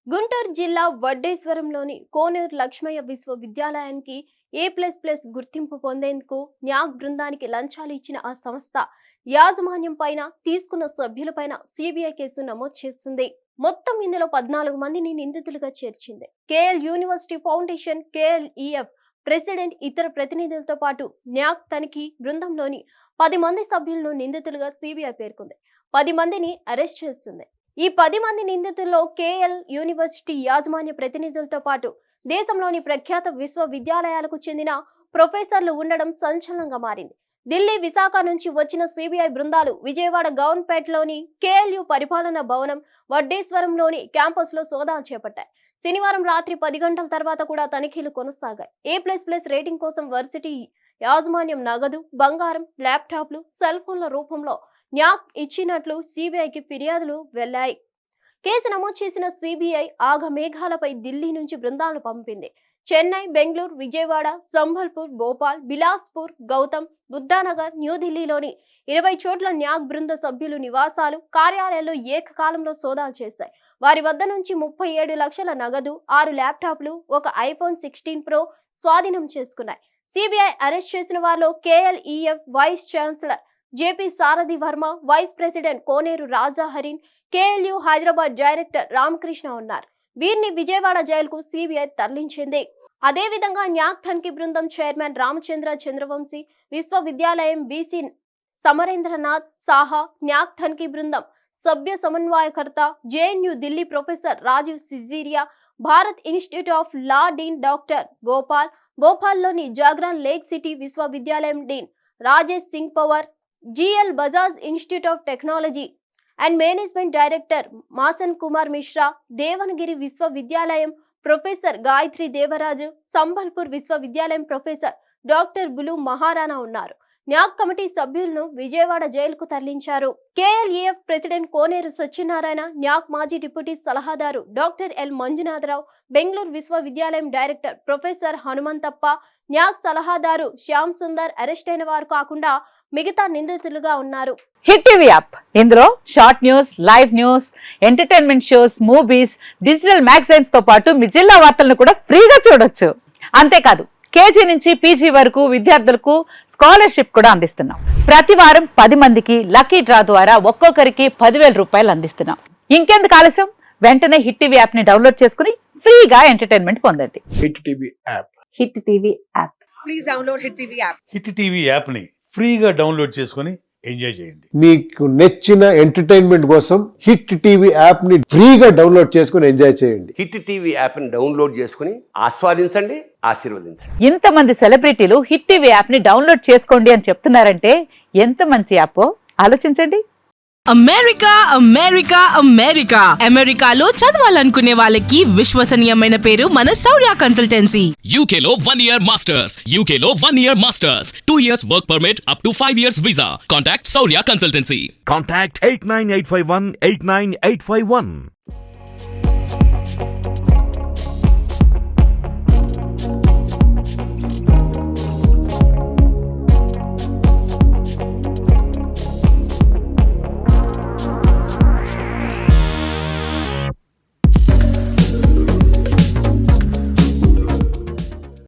గుంటూరు జిల్లా వడ్డేశ్వరంలోని కోనేరు లక్ష్మయ్య విశ్వవిద్యాలయానికి A++ గుర్తింపు పొందేందుకు న్యాక్ బృందానికి లంచాలు ఇచ్చిన ఆ సంస్థ యాజమాన్యం పైన తీసుకున్న సభ్యులపైన సిబిఐ కేసు నమోదు చేసింది. మొత్తం ఇందులో 14 మందిని నిందితులుగా చేర్చింది. KL university foundation, KLEF president, ఇతర ప్రతినిధులతో పాటు న్యాక్ తనిఖీ బృందంలోని 10 మంది సభ్యులను నిందితులుగా సిబిఐ పేర్కొంది. 10 మందిని అరెస్ట్ చేసింది. ఈ 10 మంది నిందితుల్లో కేఎల్ యూనివర్సిటీ యాజమాన్య ప్రతినిధులతో పాటు దేశంలోని ప్రఖ్యాత విశ్వవిద్యాలయాలకు చెందిన ప్రొఫెసర్లు ఉండడం సంచలనంగా మారింది. ఢిల్లీ, విశాఖ నుంచి వచ్చిన సిబిఐ బృందాలు విజయవాడ గవర్నపేటలోని KLU పరిపాలనా భవనం, వడ్డేశ్వరంలోని క్యాంపస్లో సోదాలు చేపట్టాయి. శనివారం రాత్రి 10 గంటల తర్వాత కూడా తనిఖీలు కొనసాగాయి. A++ రేటింగ్ కోసం వర్సిటీ యాజమాన్యం నగదు, బంగారం, ల్యాప్టాప్లు, సెల్ ఫోన్ల రూపంలో న్యాక్ ఇచ్చినట్లు సిబిఐకి ఫిర్యాదులు వెళ్లాయి. కేసు నమోదు చేసిన సిబిఐ ఆగమేఘాలపై ఢిల్లీ నుంచి బృందాలను పంపింది. చెన్నై, బెంగళూరు, విజయవాడ, సంబల్పూర్, భోపాల్, బిలాస్పూర్, గౌతమ్ బుద్ధానగర్, న్యూఢిల్లీలోని 20 చోట్ల న్యాక్ బృంద సభ్యులు నివాసాలు, కార్యాలయాల్లో ఏకకాలంలో సోదాలు చేశాయి. వారి వద్ద నుంచి 37 లక్షల నగదు, 6 ల్యాప్టాప్లు, ఒక iPhone 16 Pro స్వాధీనం చేసుకున్నాయి. సిబిఐ అరెస్ట్ చేసిన వారిలో KLEF వైస్ ఛాన్సలర్ JP సారథి వర్మ, వైస్ ప్రెసిడెంట్ కోనేరు రాజా హరిన్, KLU హైదరాబాద్ డైరెక్టర్ రామకృష్ణ ఉన్నారు. వీరిని విజయవాడ జైలుకు సిబిఐ తరలించింది. అదేవిధంగా న్యాక్ తనిఖీ బృందం చైర్మన్ రామచంద్ర చంద్రవంశీ, విశ్వవిద్యాలయం VC సమరేంద్రనాథ్ సాహా, న్యాక్ తనిఖీ బృందం సభ్య సమన్వయకర్త JNU Delhi professor Rajeev Sijeria, Bharat institute of law dean doctor Gopal, భోపాల్లోని జాగ్రాన్ లేక్ సిటీ విశ్వవిద్యాలయం dean Rajesh Singh Pawar, GL Bajaj institute of technology and management director Masan Kumar Mishra, Devanagiri విశ్వవిద్యాలయం ప్రొఫెసర్ గాయత్రి దేవరాజు, సంబల్పూర్ విశ్వవిద్యాలయం ప్రొఫెసర్ డాక్టర్ బులు మహారాణా ఉన్నారు. న్యాక్ కమిటీ సభ్యులను విజయవాడ జైలుకు తరలించారు. KLEF ప్రెసిడెంట్ కోనేరు సత్యనారాయణ, న్యాక్ మాజీ డిప్యూటీ సలహాదారు డాక్టర్ L మంజునాథరావు, బెంగళూరు విశ్వవిద్యాలయం డైరెక్టర్ ప్రొఫెసర్ హనుమంతప్ప, న్యాక్ సలహాదారు శ్యామ్ సుందర్ అరెస్ట్ అయిన వారు కాకుండా మిగతా నిందితులుగా ఉన్నారు. హిట్ టీవీ యాప్, ఇందులో short news, live news, entertainment shows, movies, digital magazines తో పాటు మీ జిల్లా వార్తలను కూడా ఫ్రీగా చూడొచ్చు. అంతేకాదు KG నుంచి PG వరకు విద్యార్థులకు స్కాలర్షిప్ కూడా అందిస్తున్నాం. ప్రతి వారం 10 మందికి లక్కీ డ్రా ద్వారా ఒక్కొక్కరికి 10,000 రూపాయలు అందిస్తున్నాం. ఇంకెందుకు ఆలస్యం, వెంటనే హిట్ టీవీ యాప్ ని డౌన్లోడ్ చేసుకుని ఫ్రీగా ఎంటర్టైన్మెంట్ పొందండి. Hit TV app. Hit TV app. Please download hit TV app. Hit TV app ని ఫ్రీగా డౌన్లోడ్ చేసుకుని ఎంజాయ్ చేయండి. మీకు నచ్చిన ఎంటర్టైన్మెంట్ కోసం హిట్ టీవీ యాప్ ని ఫ్రీగా డౌన్లోడ్ చేసుకుని ఎంజాయ్ చేయండి. హిట్ టీవీ యాప్ ని డౌన్లోడ్ చేసుకుని ఆస్వాదించండి, ఆశీర్వదించండి. ఇంతమంది సెలబ్రిటీలు హిట్ టీవీ యాప్ ని డౌన్లోడ్ చేసుకోండి అని చెప్తున్నారంటే ఎంత మంచి యాప్ ఆలోచించండి. అమెరికా అమెరికా అమెరికా అమెరికాలో చదవాలనుకునే వాళ్ళకి విశ్వసనీయమైన పేరు మన శౌర్య కన్సల్టెన్సీ. UK లో 1 year masters, UK లో 1 year masters, 2 years work permit up to 5 years visa. Contact Saurya Consultancy. Contact 89851 89851.